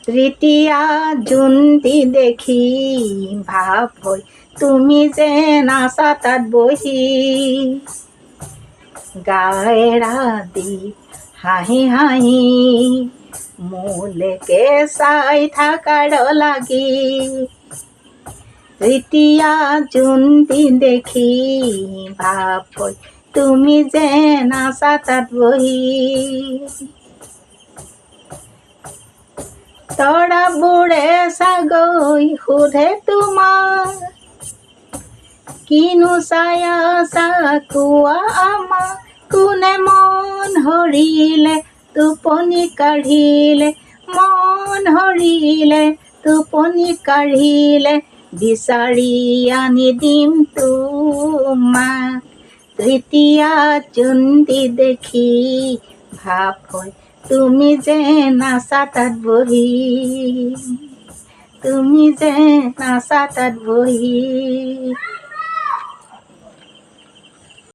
তৃতীয়া জোনটি দেখি ভাৱ হৈ তুমি যে নাচা তাত বহি। গায়েৰা দি হাঁহি হাঁহি মোলৈকে চাই থাকাৰ লাগি। তৃতীয়া জোনটি দেখি ভাৱ হৈ তুমি যে নাচা তাত বহি। তৰাবোৰে চাগৈ সোধে তোমাক কিনো চাই আছা কোৱা আমাক। কোনে মন হৰিলে টোপনি কাঢ়িলে, মন হৰিলে টোপনি কাঢ়িলে, বিচাৰি আনি দিম তোমাক। তৃতীয়া জোনটি দেখি ভাৱ হৈ তুমি যে নাচা তাত বহি। তুমি যে নাচা তাত বহি।